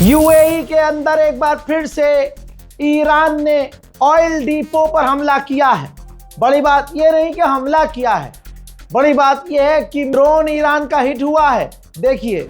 UAE के अंदर एक बार फिर से ईरान ने ऑयल डिपो पर हमला किया है। बड़ी बात यह नहीं कि हमला किया है, बड़ी बात यह है कि ड्रोन ईरान का हिट हुआ है। देखिए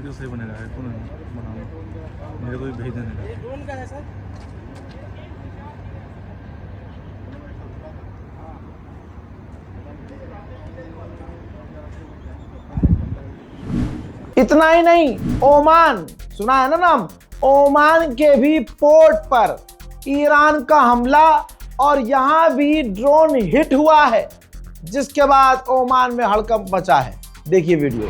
से बनेगा है कौन बनाना मेरे को भी भेज देने ड्रोन का है सर। इतना ही नहीं, ओमान सुना है ना नाम, ओमान के भी पोर्ट पर ईरान का हमला और यहां भी ड्रोन हिट हुआ है, जिसके बाद ओमान में हड़कंप मचा है। देखिए वीडियो।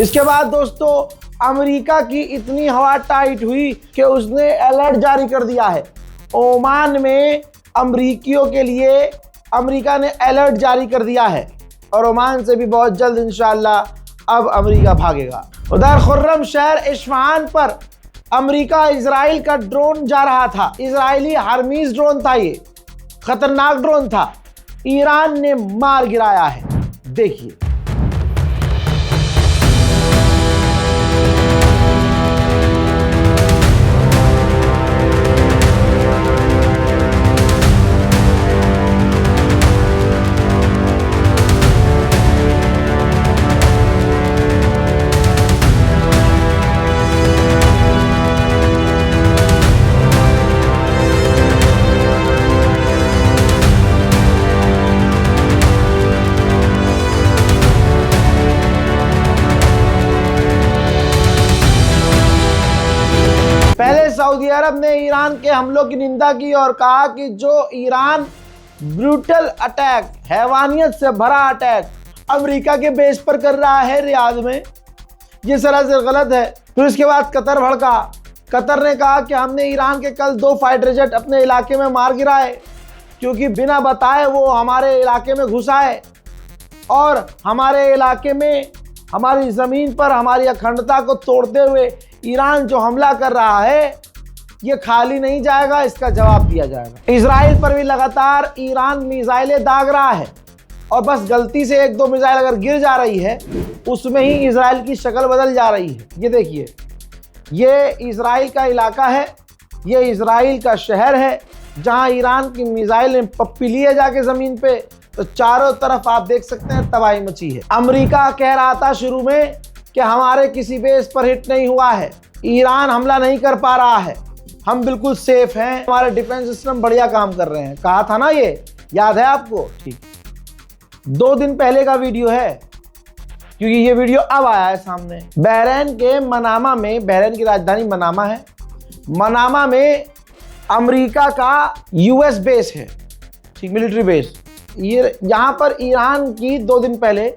इसके बाद दोस्तों अमेरिका की इतनी हवा टाइट हुई कि उसने अलर्ट जारी कर दिया है। ओमान में अमरीकियों के लिए अमेरिका ने अलर्ट जारी कर दिया है और ओमान से भी बहुत जल्द इंशाअल्लाह अब अमेरिका भागेगा। उधर खुर्रम शहर इस्फहान पर अमेरिका इजराइल का ड्रोन जा रहा था। इजरायली हर्मीज ड्रोन था, ये खतरनाक ड्रोन था, ईरान ने मार गिराया है। देखिए पहले सऊदी अरब ने ईरान के हमलों की निंदा की और कहा कि जो ईरान ब्रूटल अटैक, हैवानियत से भरा अटैक अमेरिका के बेस पर कर रहा है रियाद में, ये सरासर गलत है। फिर उसके बाद कतर भड़का। कतर ने कहा कि हमने ईरान के कल 2 फाइटर जेट अपने इलाके में मार गिराए, क्योंकि बिना बताए वो हमारे इलाके में घुसा है और हमारे इलाके में, हमारी ज़मीन पर हमारी अखंडता को तोड़ते हुए ईरान जो हमला कर रहा है ये खाली नहीं जाएगा, इसका जवाब दिया जाएगा। इजराइल पर भी लगातार ईरान मिसाइलें दाग रहा है और बस गलती से 1-2 मिसाइल अगर गिर जा रही है उसमें ही इजराइल की शक्ल बदल जा रही है। ये देखिए, ये इजराइल का इलाका है, ये इजराइल का शहर है जहां ईरान की मिसाइल ने पप्पी लिए जाके ज़मीन पे, तो चारों तरफ आप देख सकते हैं तबाही मची है। अमेरिका कह रहा था शुरू में कि हमारे किसी बेस पर हिट नहीं हुआ है, ईरान हमला नहीं कर पा रहा है, हम बिल्कुल सेफ हैं, हमारे डिफेंस सिस्टम बढ़िया काम कर रहे हैं, कहा था ना, ये याद है आपको? ठीक, 2 दिन पहले का वीडियो है, क्योंकि ये वीडियो अब आया है सामने। बहरीन के मनामा में, बहरीन की राजधानी मनामा है, मनामा में अमेरिका का यूएस बेस है, ठीक, मिलिट्री बेस। ये यहाँ पर ईरान की 2 दिन पहले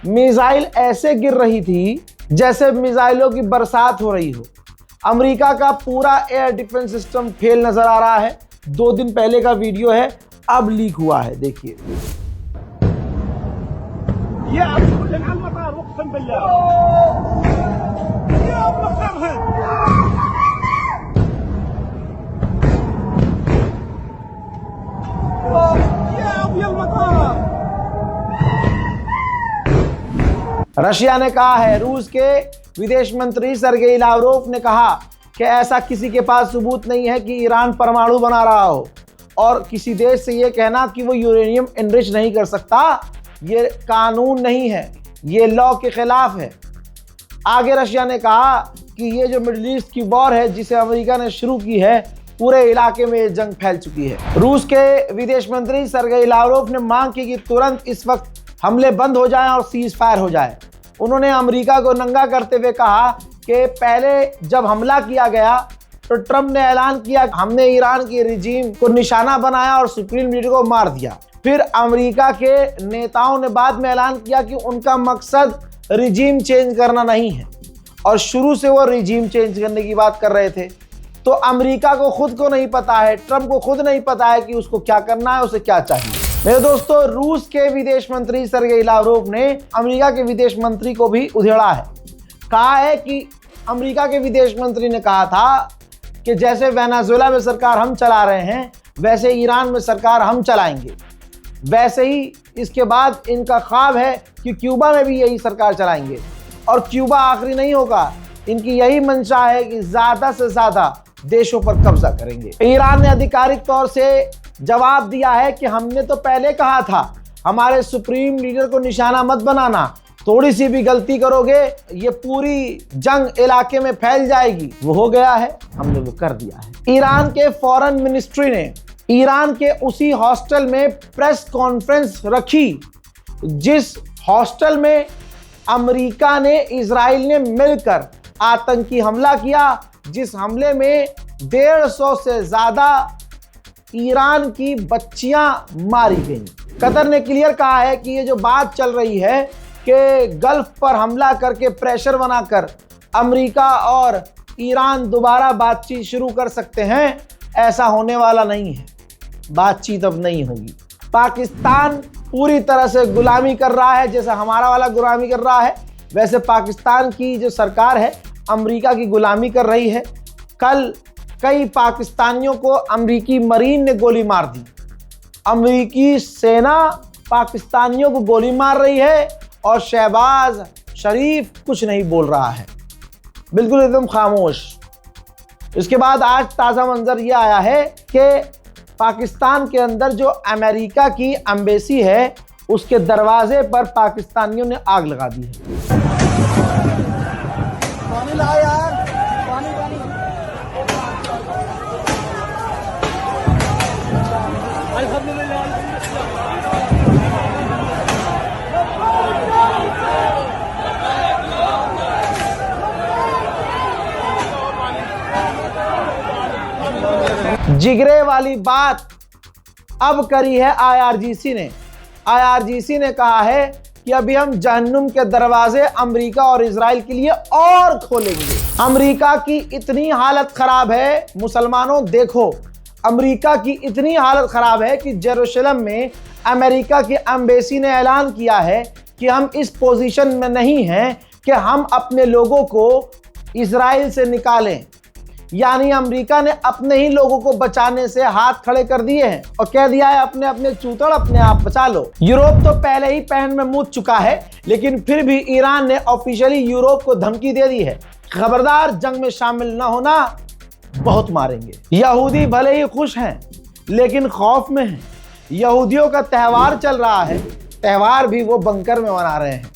मिसाइल ऐसे गिर रही थी जैसे मिसाइलों की बरसात हो रही हो। अमेरिका का पूरा एयर डिफेंस सिस्टम फेल नजर आ रहा है। 2 दिन पहले का वीडियो है, अब लीक हुआ है। देखिए रशिया ने कहा है, रूस के विदेश मंत्री सर्गेई लावरोव ने कहा कि ऐसा किसी के पास सबूत नहीं है कि ईरान परमाणु बना रहा हो, और किसी देश से ये कहना कि वो यूरेनियम एनरिच नहीं कर सकता, ये कानून नहीं है, ये लॉ के खिलाफ है। आगे रशिया ने कहा कि ये जो मिडिल ईस्ट की वॉर है जिसे अमेरिका ने शुरू की है, पूरे इलाके में ये जंग फैल चुकी है। रूस के विदेश मंत्री सर्गेई लावरोव ने मांग की कि तुरंत इस वक्त हमले बंद हो जाएं और सीज फायर हो जाए। उन्होंने अमेरिका को नंगा करते हुए कहा कि पहले जब हमला किया गया तो ट्रंप ने ऐलान किया हमने ईरान की रिजीम को निशाना बनाया और सुप्रीम लीडर को मार दिया। फिर अमेरिका के नेताओं ने बाद में ऐलान किया कि उनका मकसद रिजीम चेंज करना नहीं है और शुरू से वो रिजीम चेंज करने की बात कर रहे थे। तो अमेरिका को खुद को नहीं पता है, ट्रंप को खुद नहीं पता है कि उसको क्या करना है, उसे क्या चाहिए। मेरे दोस्तों, रूस के विदेश मंत्री सर्गेई लावरोव ने अमेरिका के विदेश मंत्री को भी उधेड़ा है। कहा है कि अमेरिका के विदेश मंत्री ने कहा था कि जैसे वेनेजुएला में सरकार हम चला रहे हैं वैसे ईरान में सरकार हम चलाएंगे। वैसे ही इसके बाद इनका ख्वाब है कि क्यूबा में भी यही सरकार चलाएंगे और क्यूबा आखिरी नहीं होगा। इनकी यही मंशा है कि ज़्यादा से ज़्यादा देशों पर कब्जा करेंगे। ईरान ने आधिकारिक तौर से जवाब दिया है कि हमने तो पहले कहा था हमारे सुप्रीम लीडर को निशाना मत बनाना, थोड़ी सी भी गलती करोगे ये पूरी जंग इलाके में फैल जाएगी। वो हो गया है, हमने वो कर दिया है। ईरान के फॉरेन मिनिस्ट्री ने ईरान के उसी हॉस्टल में प्रेस कॉन्फ्रेंस रखी जिस हॉस्टल में अमेरिका ने इजराइल ने मिलकर आतंकी हमला किया, जिस हमले में 150 से ज्यादा ईरान की बच्चियां मारी गईं। कतर ने क्लियर कहा है कि ये जो बात चल रही है कि गल्फ पर हमला करके प्रेशर बनाकर अमेरिका और ईरान दोबारा बातचीत शुरू कर सकते हैं, ऐसा होने वाला नहीं है। बातचीत अब नहीं होगी। पाकिस्तान पूरी तरह से गुलामी कर रहा है, जैसा हमारा वाला गुलामी कर रहा है वैसे पाकिस्तान की जो सरकार है अमेरिका की गुलामी कर रही है। कल कई पाकिस्तानियों को अमेरिकी मरीन ने गोली मार दी। अमेरिकी सेना पाकिस्तानियों को गोली मार रही है और शहबाज शरीफ कुछ नहीं बोल रहा है, बिल्कुल एकदम खामोश। इसके बाद आज ताज़ा मंजर ये आया है कि पाकिस्तान के अंदर जो अमेरिका की एम्बेसी है उसके दरवाजे पर पाकिस्तानियों ने आग लगा दी है। पानी ला यार, पानी पानी। जिगरे वाली बात अब करी है आईआरजीसी ने। आईआरजीसी ने कहा है कि अभी हम जहन्नुम के दरवाजे अमेरिका और इजराइल के लिए और खोलेंगे। अमेरिका की इतनी हालत खराब है, मुसलमानों देखो, अमेरिका की इतनी हालत खराब है कि जेरूशलम में अमेरिका की एम्बेसी ने ऐलान किया है कि हम इस पोजीशन में नहीं हैं कि हम अपने लोगों को इजराइल से निकालें। यानी अमेरिका ने अपने ही लोगों को बचाने से हाथ खड़े कर दिए हैं और कह दिया है अपने अपने चूतड़ अपने आप बचा लो। यूरोप तो पहले ही पैन में मुँह चुका है, लेकिन फिर भी ईरान ने ऑफिशियली यूरोप को धमकी दे दी है, खबरदार जंग में शामिल न होना, बहुत मारेंगे। यहूदी भले ही खुश हैं लेकिन खौफ में हैं। यहूदियों का त्यौहार चल रहा है, त्यौहार भी वो बंकर में मना रहे हैं।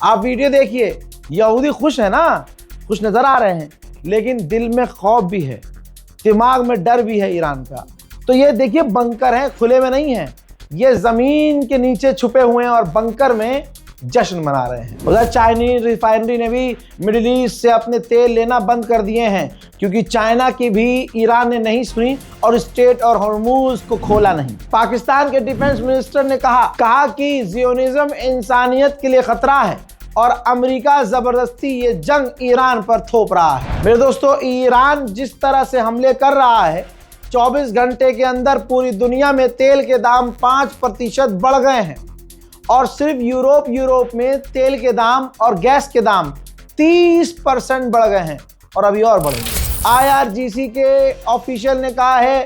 आप वीडियो देखिए, यहूदी खुश है ना, खुश नजर आ रहे हैं, लेकिन दिल में खौफ भी है, दिमाग में डर भी है ईरान का। तो ये देखिए बंकर हैं, खुले में नहीं है, ये जमीन के नीचे छुपे हुए हैं और बंकर में जश्न मना रहे हैं। उधर चाइनीज रिफाइनरी ने भी मिडिल ईस्ट से अपने तेल लेना बंद कर दिए हैं क्योंकि चाइना की भी ईरान ने नहीं सुनी और स्ट्रेट और हॉर्मूज को खोला नहीं। पाकिस्तान के डिफेंस मिनिस्टर ने कहा कि जियोनिज्म इंसानियत के लिए खतरा है और अमेरिका जबरदस्ती ये जंग ईरान पर थोप रहा है। मेरे दोस्तों, ईरान जिस तरह से हमले कर रहा है, 24 घंटे के अंदर पूरी दुनिया में तेल के दाम 5% बढ़ गए हैं और सिर्फ यूरोप में तेल के दाम और गैस के दाम 30% बढ़ गए हैं और अभी और बढ़ेंगे। आईआरजीसी के ऑफिशियल ने कहा है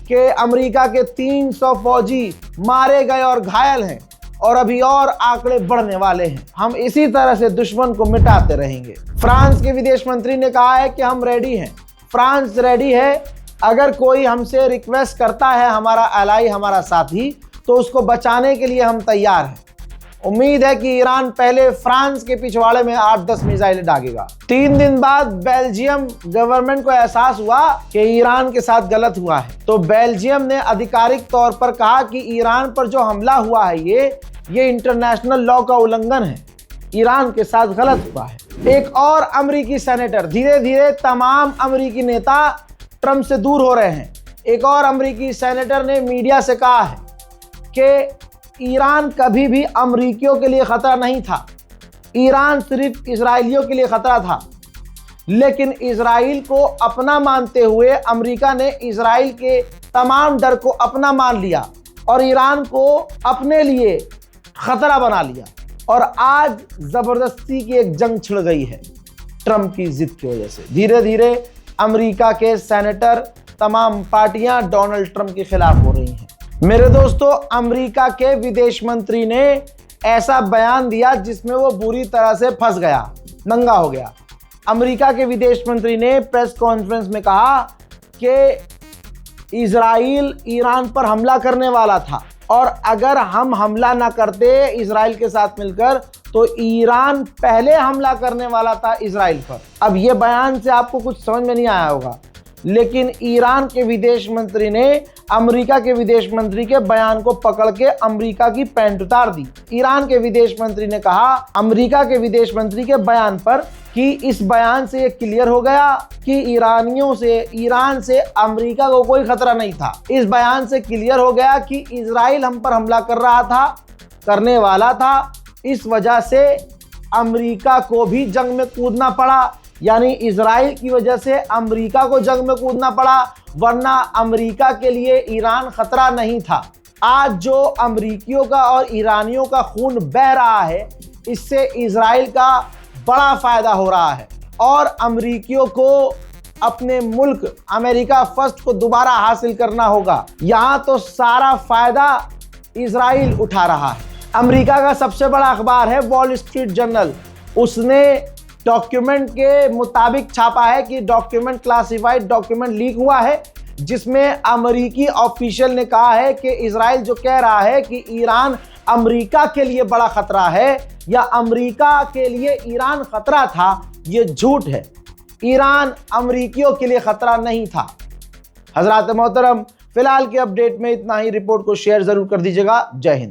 कि अमेरिका के 300 फौजी मारे गए और घायल हैं और अभी और आंकड़े बढ़ने वाले हैं। हम इसी तरह से दुश्मन को मिटाते रहेंगे। फ्रांस के विदेश मंत्री ने कहा है कि हम रेडी हैं, फ्रांस रेडी है। अगर कोई हमसे रिक्वेस्ट करता है, हमारा एलाई, हमारा साथी, तो उसको बचाने के लिए हम तैयार हैं। उम्मीद है कि ईरान पहले फ्रांस के पिछवाड़े में 8-10 मिसाइलें दागेगा। 3 दिन बाद बेल्जियम गवर्नमेंट को एहसास हुआ कि ईरान के साथ गलत हुआ है, तो बेल्जियम ने आधिकारिक तौर पर कहा कि ईरान पर जो हमला हुआ है ये इंटरनेशनल लॉ का उल्लंघन है, ईरान के साथ गलत हुआ है। एक और अमेरिकी सेनेटर, धीरे धीरे तमाम अमेरिकी नेता ट्रंप से दूर हो रहे हैं। एक और अमेरिकी सेनेटर ने मीडिया से कहा है कि ईरान कभी भी अमेरिकियों के लिए खतरा नहीं था, ईरान सिर्फ इजरायलियों के लिए खतरा था। लेकिन इजराइल को अपना मानते हुए अमेरिका ने इजराइल के तमाम डर को अपना मान लिया और ईरान को अपने लिए खतरा बना लिया। और आज जबरदस्ती की एक जंग छिड़ गई है ट्रंप की जिद की वजह से। धीरे धीरे अमेरिका के सेनेटर, तमाम पार्टियां डोनाल्ड ट्रंप के खिलाफ हो रही हैं। मेरे दोस्तों, अमेरिका के विदेश मंत्री ने ऐसा बयान दिया जिसमें वो बुरी तरह से फंस गया, नंगा हो गया। अमेरिका के विदेश मंत्री ने प्रेस कॉन्फ्रेंस में कहा कि इजराइल ईरान पर हमला करने वाला था और अगर हम हमला ना करते इजराइल के साथ मिलकर तो ईरान पहले हमला करने वाला था इजराइल पर। अब ये बयान से आपको कुछ समझ में नहीं आया होगा, लेकिन ईरान के विदेश मंत्री ने अमेरिका के विदेश मंत्री के बयान को पकड़ के अमेरिका की पैंट उतार दी। ईरान के विदेश मंत्री ने कहा अमेरिका के विदेश मंत्री के बयान पर कि इस बयान से ये क्लियर हो गया कि ईरान से अमेरिका को कोई खतरा नहीं था। इस बयान से क्लियर हो गया कि इजराइल हम पर हमला करने वाला था, इस वजह से अमेरिका को भी जंग में कूदना पड़ा, यानी इजराइल की वजह से अमेरिका को जंग में कूदना पड़ा, वरना अमेरिका के लिए ईरान खतरा नहीं था। आज जो अमेरिकियों का और ईरानियों का खून बह रहा है, इससे इजराइल का बड़ा फायदा हो रहा है और अमेरिकियों को अपने मुल्क अमेरिका फर्स्ट को दोबारा हासिल करना होगा। यहाँ तो सारा फायदा इजराइल उठा रहा है। अमेरिका का सबसे बड़ा अखबार है वॉल स्ट्रीट जर्नल, उसने डॉक्यूमेंट के मुताबिक छापा है कि डॉक्यूमेंट क्लासिफाइड डॉक्यूमेंट लीक हुआ है, जिसमें अमेरिकी ऑफिशियल ने कहा है कि इजराइल जो कह रहा है कि ईरान अमेरिका के लिए बड़ा खतरा है या अमेरिका के लिए ईरान खतरा था, ये झूठ है। ईरान अमेरिकियों के लिए खतरा नहीं था। हजरात मोहतरम, फिलहाल के अपडेट में इतना ही। रिपोर्ट को शेयर जरूर कर दीजिएगा। जय हिंद।